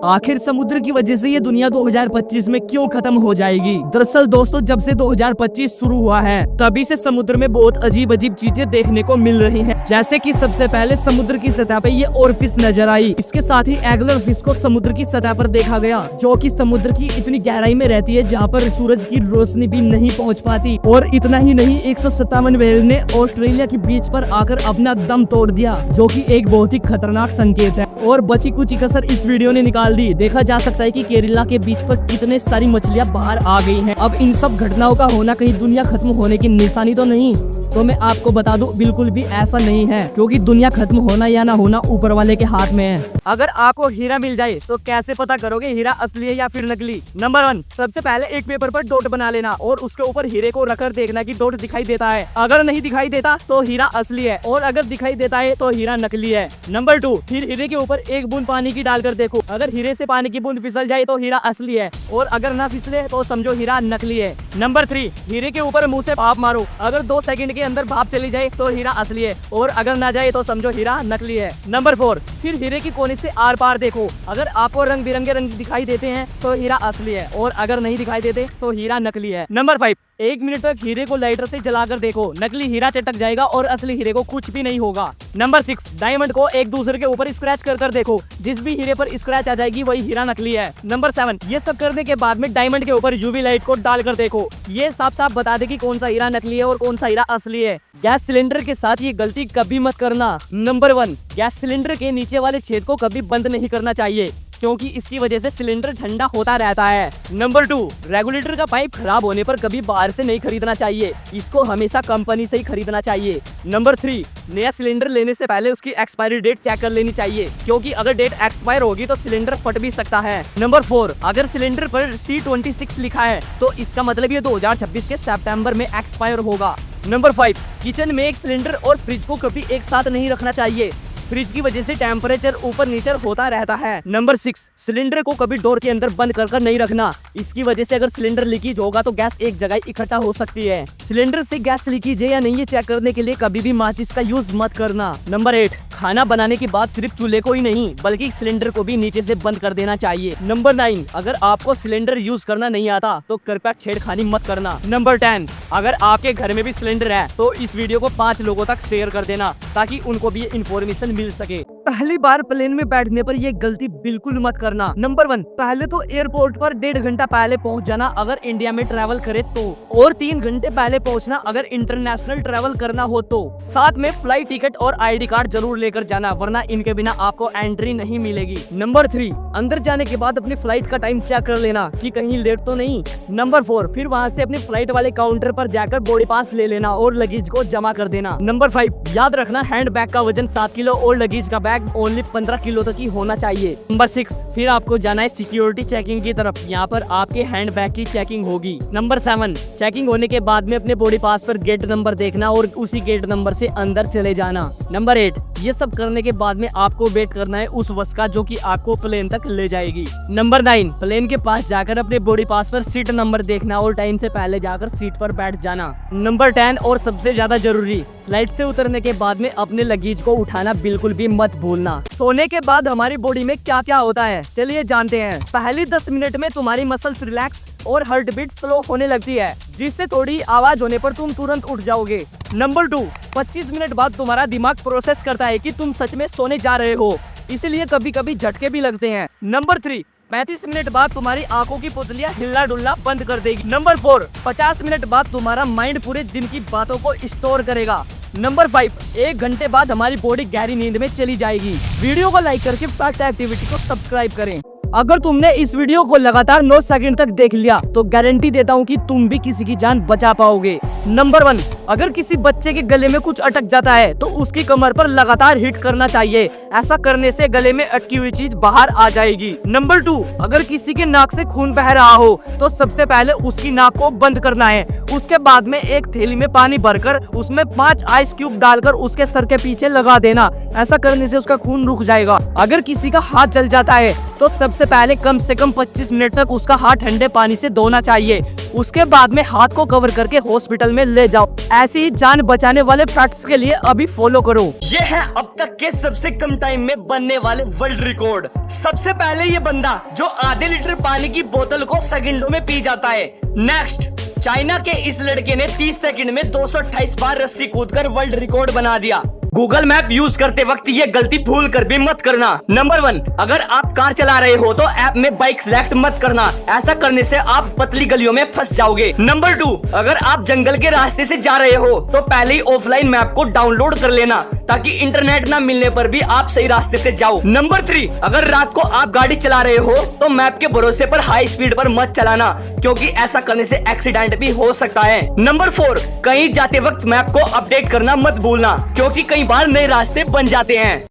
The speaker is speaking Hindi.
आखिर समुद्र की वजह से ये दुनिया 2025 में क्यों खत्म हो जाएगी? दरअसल दोस्तों, जब से 2025 शुरू हुआ है तभी से समुद्र में बहुत अजीब अजीब चीजें देखने को मिल रही हैं। जैसे कि सबसे पहले समुद्र की सतह पे ये और फिश नजर आई। इसके साथ ही एंगलर फिश को समुद्र की सतह पर देखा गया, जो कि समुद्र की इतनी गहराई में रहती है जहाँ पर सूरज की रोशनी भी नहीं पहुँच पाती। और इतना ही नहीं, 157 व्हेल ने ऑस्ट्रेलिया की बीच पर आकर अपना दम तोड़ दिया, जो कि एक बहुत ही खतरनाक संकेत है। और बची कुची कसर इस वीडियो ने निकाल दी। देखा जा सकता है कि केरला के बीच पर कितने सारी मछलियां बाहर आ गई हैं। अब इन सब घटनाओं का होना कहीं दुनिया खत्म होने की निशानी तो नहीं? तो मैं आपको बता दूं, बिल्कुल भी ऐसा नहीं है, क्योंकि दुनिया खत्म होना या ना होना ऊपर वाले के हाथ में है। अगर आपको हीरा मिल जाए तो कैसे पता करोगे हीरा असली है या फिर नकली? नंबर 1, सबसे पहले एक पेपर पर डॉट बना लेना और उसके ऊपर हीरे को रखकर देखना कि डॉट दिखाई देता है। अगर नहीं दिखाई देता तो हीरा असली है, और अगर दिखाई देता है तो हीरा नकली है। नंबर 2, फिर हीरे के ऊपर एक बूंद पानी की डालकर देखो। अगर हीरे से पानी की बूंद फिसल जाए तो हीरा असली है, और अगर ना फिसले तो समझो हीरा नकली है। नंबर 3, हीरे के ऊपर मुंह से भाप मारो। अगर 2 सेकंड के अंदर भाप चली जाए तो हीरा असली है, और अगर ना जाए तो समझो हीरा नकली है। नंबर 4, फिर हीरे की कोने से आर पार देखो। अगर आपको रंग बिरंगे रंग दिखाई देते हैं तो हीरा असली है, और अगर नहीं दिखाई देते तो हीरा नकली है। नंबर 5, 1 मिनट तक हीरे को लाइटर से जलाकर देखो। नकली हीरा चटक जाएगा और असली हीरे को कुछ भी नहीं होगा। नंबर 6, डायमंड को एक दूसरे के ऊपर स्क्रैच कर देखो। जिस भी हीरे पर स्क्रैच आ जाएगी वही हीरा नकली है। नंबर 7, ये सब करने के बाद में डायमंड के ऊपर यूवी लाइट को डालकर देखो। ये साफ साफ बता दे कि कौन सा हीरा नकली है और कौन सा हीरा असली है। गैस सिलेंडर के साथ ये गलती कभी मत करना। नंबर 1, गैस सिलेंडर के नीचे वाले छेद को कभी बंद नहीं करना चाहिए, क्योंकि इसकी वजह से सिलेंडर ठंडा होता रहता है। नंबर 2, रेगुलेटर का पाइप खराब होने पर कभी बाहर से नहीं खरीदना चाहिए, इसको हमेशा कंपनी से ही खरीदना चाहिए। नंबर 3, नया सिलेंडर लेने से पहले उसकी एक्सपायरी डेट चेक कर लेनी चाहिए, क्योंकि अगर डेट एक्सपायर होगी तो सिलेंडर फट भी सकता है। नंबर 4, अगर सिलेंडर पर C26 लिखा है तो इसका मतलब ये 2026 के सितंबर में एक्सपायर होगा। नंबर 5, किचन में एक सिलेंडर और फ्रिज को कभी एक साथ नहीं रखना चाहिए। फ्रिज की वजह से टेम्परेचर ऊपर नीचे होता रहता है। नंबर 6, सिलेंडर को कभी डोर के अंदर बंद कर नहीं रखना। इसकी वजह से अगर सिलेंडर लीकेज होगा तो गैस एक जगह इकट्ठा हो सकती है। सिलेंडर से गैस लीकेज है या नहीं ये चेक करने के लिए कभी भी माचिस का यूज मत करना। नंबर 8, खाना बनाने के बाद सिर्फ चूल्हे को ही नहीं बल्कि सिलेंडर को भी नीचे से बंद कर देना चाहिए। नंबर 9, अगर आपको सिलेंडर यूज करना नहीं आता तो कृपया छेड़खानी मत करना। नंबर 10, अगर आपके घर में भी सिलेंडर है तो इस वीडियो को 5 लोगों तक शेयर कर देना, ताकि उनको भी इन्फॉर्मेशन मिल सके। पहली बार प्लेन में बैठने पर ये गलती बिल्कुल मत करना। नंबर 1, पहले तो एयरपोर्ट पर 1.5 घंटा पहले पहुंच जाना अगर इंडिया में ट्रैवल करे तो, और 3 घंटे पहले पहुंचना अगर इंटरनेशनल ट्रैवल करना हो तो। साथ में फ्लाइट टिकट और ID कार्ड जरूर लेकर जाना, वरना इनके बिना आपको एंट्री नहीं मिलेगी। नंबर 3, अंदर जाने के बाद अपनी फ्लाइट का टाइम चेक कर लेना कि कहीं लेट तो नहीं। नंबर 4, फिर वहाँ से अपनी फ्लाइट वाले काउंटर पर जाकर बॉडी पास ले लेना और लगेज को जमा कर देना। नंबर 5, याद रखना हैंड बैग का वजन 7 किलो और लगेज का बैग ओनली 15 किलो तक ही होना चाहिए। नंबर 6, फिर आपको जाना है सिक्योरिटी चेकिंग की तरफ, यहाँ पर आपके हैंड बैग की चेकिंग होगी। नंबर 7, चेकिंग होने के बाद में अपने बॉडी पास पर गेट नंबर देखना और उसी गेट नंबर से अंदर चले जाना। नंबर 8, ये सब करने के बाद में आपको वेट करना है उस बस का जो कि आपको प्लेन तक ले जाएगी। नंबर 9, प्लेन के पास जाकर अपने बॉडी पास पर सीट नंबर देखना और टाइम से पहले जाकर सीट पर बैठ जाना। नंबर 10, और सबसे ज्यादा जरूरी, फ्लाइट से उतरने के बाद में अपने लगेज को उठाना बिल्कुल भी मत भूलना। सोने के बाद हमारी बॉडी में क्या क्या होता है चलिए जानते हैं। पहली 10 मिनट में तुम्हारी मसल्स रिलैक्स और हार्ट बीट स्लो होने लगती है, जिससे थोड़ी आवाज होने पर तुम तुरंत उठ जाओगे। नंबर 2, 25 मिनट बाद तुम्हारा दिमाग प्रोसेस करता है कि तुम सच में सोने जा रहे हो, इसलिए कभी कभी झटके भी लगते हैं। नंबर 3, 35 मिनट बाद तुम्हारी आंखों की पुतलियां हिलना डुलना बंद कर देगी। नंबर 4, 50 मिनट बाद तुम्हारा माइंड पूरे दिन की बातों को स्टोर करेगा। नंबर 5, 1 घंटे बाद हमारी बॉडी गहरी नींद में चली जाएगी। वीडियो को लाइक करके फैक्ट एक्टिविटी को सब्सक्राइब करें। अगर तुमने इस वीडियो को लगातार 9 सेकंड तक देख लिया तो गारंटी देता हूँ कि तुम भी किसी की जान बचा पाओगे। नंबर 1, अगर किसी बच्चे के गले में कुछ अटक जाता है तो उसकी कमर पर लगातार हिट करना चाहिए, ऐसा करने से गले में अटकी हुई चीज बाहर आ जाएगी। नंबर 2, अगर किसी के नाक से खून बह रहा हो तो सबसे पहले उसकी नाक को बंद करना है, उसके बाद में एक थैली में पानी भरकर उसमें 5 आइस क्यूब डालकर उसके सर के पीछे लगा देना, ऐसा करने से उसका खून रुक जाएगा। अगर किसी का हाथ जल जाता है तो सबसे सबसे पहले कम से कम 25 मिनट तक उसका हाथ ठंडे पानी से धोना चाहिए। उसके बाद में हाथ को कवर करके हॉस्पिटल में ले जाओ। ऐसी ही जान बचाने वाले फैक्ट्स के लिए अभी फॉलो करो। ये है अब तक के सबसे कम टाइम में बनने वाले वर्ल्ड रिकॉर्ड। सबसे पहले ये बंदा जो आधे लीटर पानी की बोतल को सेकंडों में पी जाता है। नेक्स्ट, चाइना के इस लड़के ने 30 सेकंड में 228 बार रस्सी कूदकर वर्ल्ड रिकॉर्ड बना दिया। गूगल मैप यूज करते वक्त ये गलती भूल कर भी मत करना। नंबर 1, अगर आप कार चला रहे हो तो ऐप में बाइक सिलेक्ट मत करना, ऐसा करने से आप पतली गलियों में फंस जाओगे। नंबर 2, अगर आप जंगल के रास्ते से जा रहे हो तो पहले ही ऑफलाइन मैप को डाउनलोड कर लेना ताकि इंटरनेट ना मिलने पर भी आप सही रास्ते से जाओ। नंबर 3, अगर रात को आप गाड़ी चला रहे हो तो मैप के भरोसे पर हाई स्पीड पर मत चलाना, क्योंकि ऐसा करने से एक्सीडेंट भी हो सकता है। नंबर 4, कहीं जाते वक्त मैप को अपडेट करना मत भूलना, क्योंकि कई बार नए रास्ते बन जाते हैं।